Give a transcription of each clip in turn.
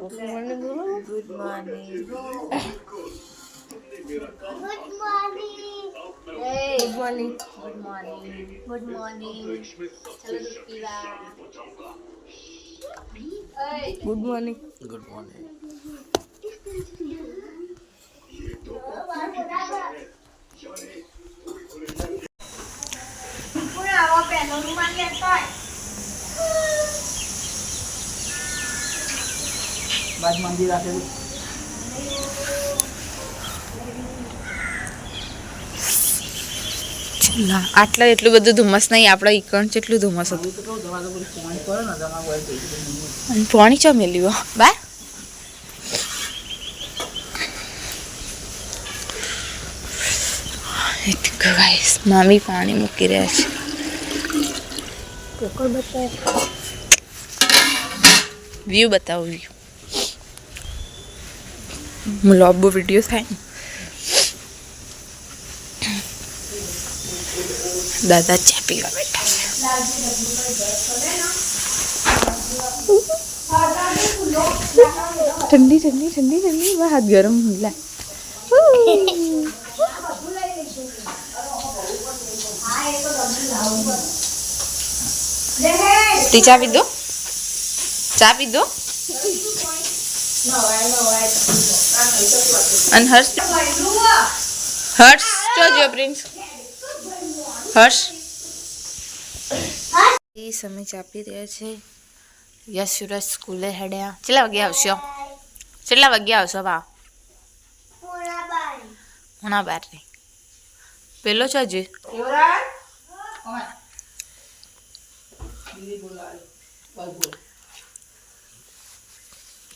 Good morning બોલો. Good morning. Good morning. Good morning. Good morning. Good morning. ચલો દૂધ પીવા. Good morning. Good morning. બાદ મંદિર રાખેલું આટલા એટલું બધું ધુમ્મસ નહીં, આપણે ઈકણ જેટલું ધુમ્મસ હતું. તો કહું જમા તો બધું પાણી પડે ને જમા હોય તો અને પાણી ચા મેલ્યું બા. ગાઈસ મામી પાણી મૂકી રહ્યા છે. વ્યૂ બતાવો. વ્યૂ લાંબો વિડીયો થાય ને. દાદા ચા પીવા બેઠા છે. ઠંડી ઠંડી ઠંડી ઠંડી બહાર હાથ ગરમ લાય. તી ચા પીધો? ચા પીધો? અને હર્ષ હર્ષ જોજો પ્રિન્સ હર્ષ એ સમય ચાપી રહ્યા છે. યશ સુરજ સ્કૂલે હેડ્યા. કેટલા વાગે આવશો? કેટલા વાગે આવશો બા? 12:30. પેલો છો હજી?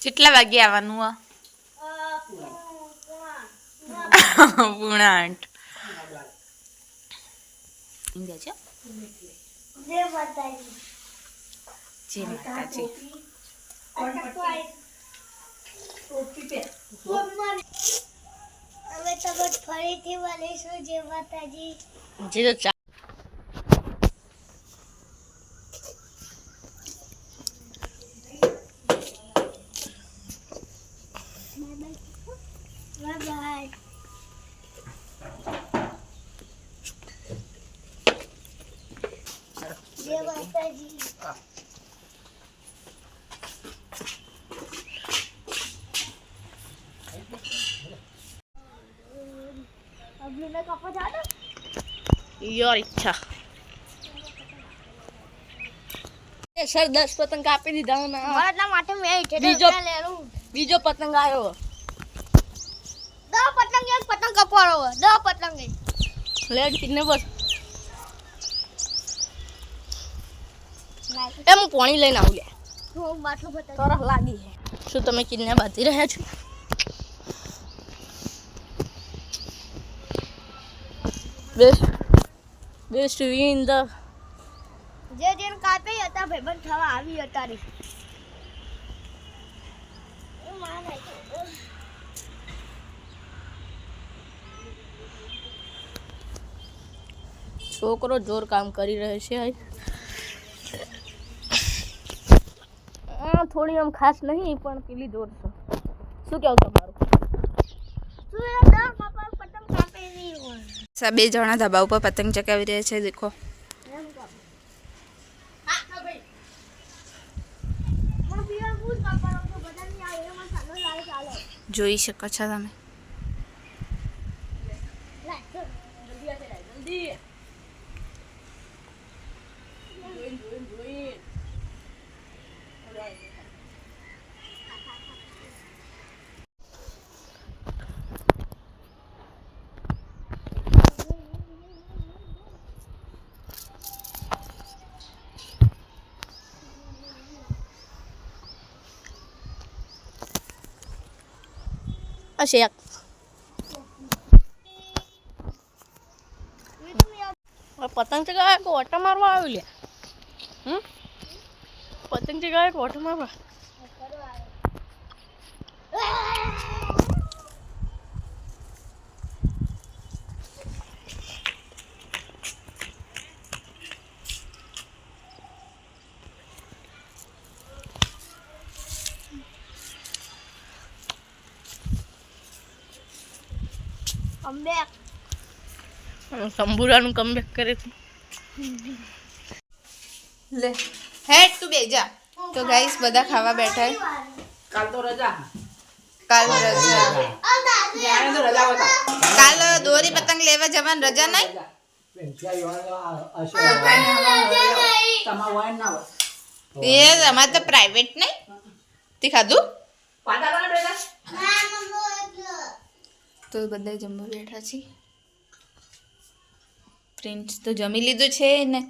કેટલા વાગે આવવાનું? 7:30. જય માતાજી. હવે તો ફરીથી મળીશું. જય માતાજી. જે તો ચા બાય બાય. જય માતાજી. અભી મેં કપા જાડો યોર ઈચ્છા. સર 10 પતંગ કાપી દીધા. મારા માટે મેં બીજો પતંગ આવ્યો. 10 પતંગ એક પતંગ કપાડો. 10 પતંગ લેટ કિને બસ. એ હું પાણી લઈને આવું લે. હું બાટલું પતંગ તરફ લાગી છે. શું તમે કિને બાંધી રહ્યા છો? બેસ્ટ વિન ધ જે જેન કાપે હતા ભાઈબંધ થવા આવી હતા રે. એ માને છોકરો જોર કામ કરી રહ્યો છે. થોડી આમ ખાસ નહીં પણ પેલી જોર છે. શું કેવું તમારું? પતંગ કાપે નહીં હોય. બે જણા ધાબા ઉપર પતંગ ચગાવી રહ્યા છે. દેખો જોઈ શકો છો તમે. શેક પતંગ ચગાવે કે ઓટો મારવા આવ્યું લે. પતંગ ચગાવે કે ઓટો મારવા? કમબેક. સંબુરાનું કમબેક કરે છે. લે હેડ તું બેજા. તો ગાઈસ બધા ખાવા બેઠા. કાલ તો રજા. કાલ રજા. ત્યારે તો રજા હતા. કાલ દોરી પતંગ લેવા જવાની રજા નહીં. તમારું વાઈન ના હોય. એ અમારે તો પ્રાઇવેટ નહીં. તે ખાધું પાટા કોને બેટા? તો બધા જમવા બેઠા છીએ. પ્રિન્સ તો જમી લીધું છે ને.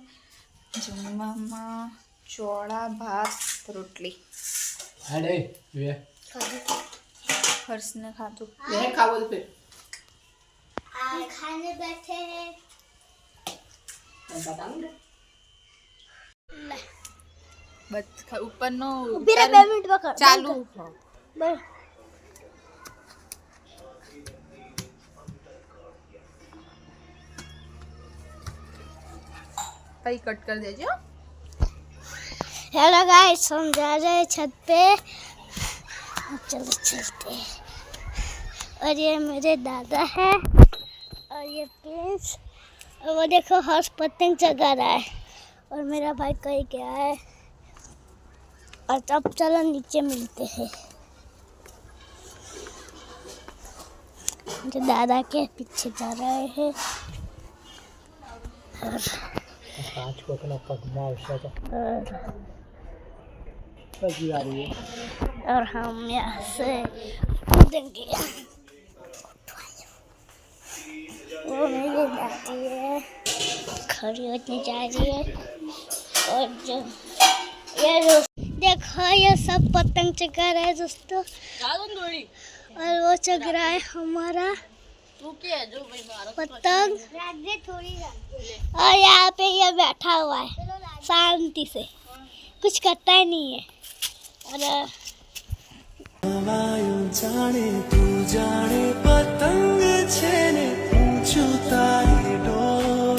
જમવામાં ચોળા ભાત રોટલી. હેડે વે. હર્ષને ખાધું. વે ખાવો તો ફિર. ખાને બેઠે हैं. પાટા લે. ઉપરનો ઉભી રહે 2 મિનિટ વખત ચાલુ. બસ. भाई कट कर दीजिए. हेलो गाइस, हम जा रहे हैं छत पे. चलो चलते हैं. और ये मेरे दादा है और ये प्रिंस. और वो देखो हर्ष पतंग चगा रहा है और मेरा भाई कहीं गया है. और तब चलो नीचे मिलते हैं. जो दादा के पीछे जा रहे हैं. और પાંચ કોકનો પગમાં આવશે તો પછી આ રહી. और हम यहाँ से कूदेंगे. वो मेरी दादी है, खड़ी होती जा रही है. और जो ये देखो ये सब पतंग चगा रहा है दोस्तों. और वो चग रहा है हमारा पतंग. और यहाँ पे ये बैठा हुआ है शांति से, कुछ करता ही नहीं है. और जाने तू जाने पतंग छेने ऊंचू तारी डोर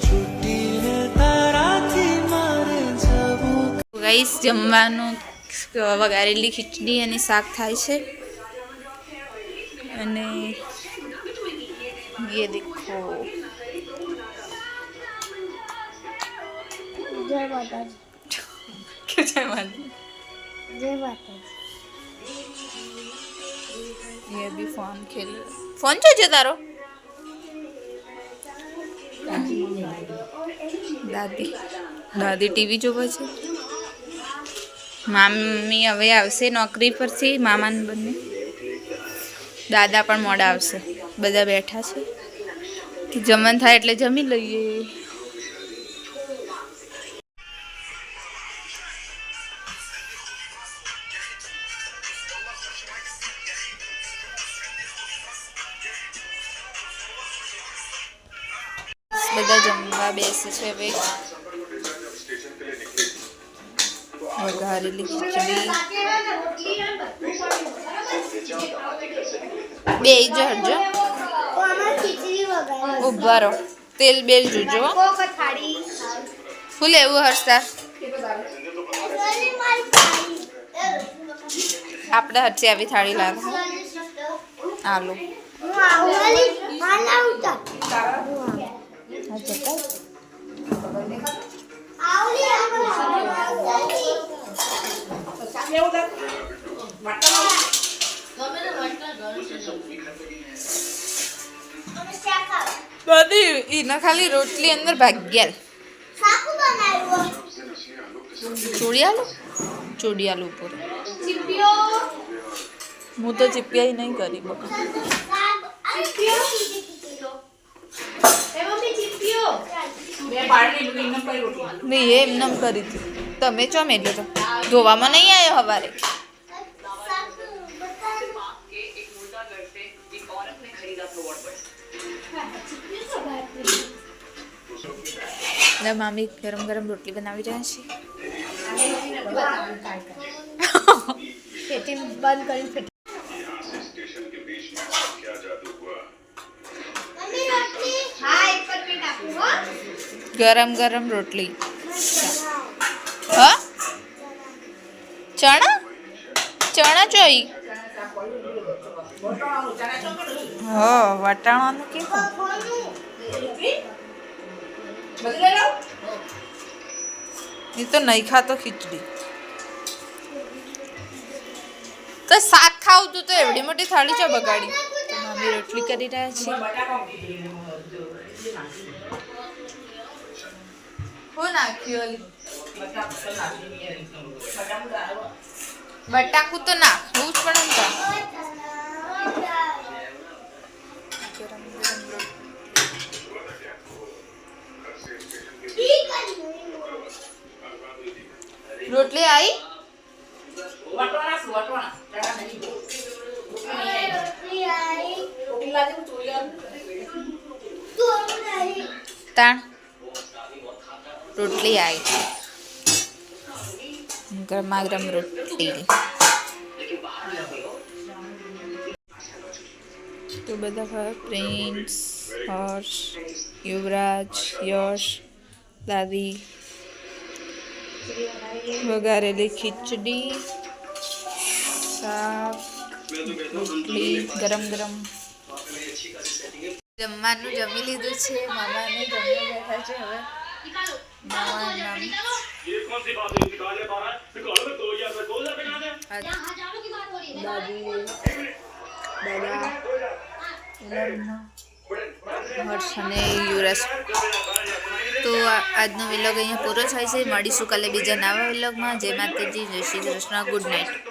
छुट्टी ने तारा थी मारे जबू. ગાઈસ જમવાનું વઘારેલી ખીચડી અને શાક થાય છે. અને ये देखो जय माता दी. क्यों जय माता. जय माता दी. ये भी फोन खेल. फोन જોજો તારો. દાદી ટીવી જોવે છે. મામી હવે આવશે નોકરી પરથી. મામાને બંને. દાદા પણ મોડા આવશે. બધા બેઠા છે. જમણ થાય એટલે જમી લઈએ. બધા જમવા બેસે છે હવે. વઘારેલી ખીચડી બે જજો. ઉભા રહો. તેલ બેલ જોજો. શું લેવું હર્ષતા? આપણે હচ্ছে આવી થાળી લાગે. આલુ બધી એના ખાલી રોટલી અંદર ભાગ્યાલ. ચોડિયાલું ચોડિયાલું ઉપર. હું તો ચીપિયાઈ નહીં કરી બકા. મેં એમને કરી હતી. તમે ચો મેલ્યો તો ધોવામાં નહીં આવ્યો સવારે. મામી ગરમ ગરમ રોટલી બનાવી રહ્યા છે. બંધ કરી ગરમ ગરમ રોટલી. હા ચણા ચણા ચોઈ હો વટાણાનું કેવું એ તો નહીં ખાતો ખીચડી તો શાક ખાવું તું તો એવડી મોટી થાળી છે બગાડી તો મમ્મી રોટલી કરી રહ્યા છે હું નાખ્યું બટાકું તો નાખવું જ પડે ને રોટલી આવી તાણ રોટલી આવી ગરમા ગરમ રોટલી તો બધા ખાય પ્રિન્સ હર્ષ યુવરાજ યશ દાદી વઘારેલી ખીચડી શાક રોટલી ગરમ ગરમ જમવાનું જમી લીધું છે મામાને જમવા બેઠા છે હવે મામા હર્ષ અને યુવરાજ તો આજનો વિલોગ અહીંયા પૂરો થાય છે મળીશું કાલે બીજા નવા વિલોગમાં જય માતાજી જય શ્રી કૃષ્ણ ગુડ નાઇટ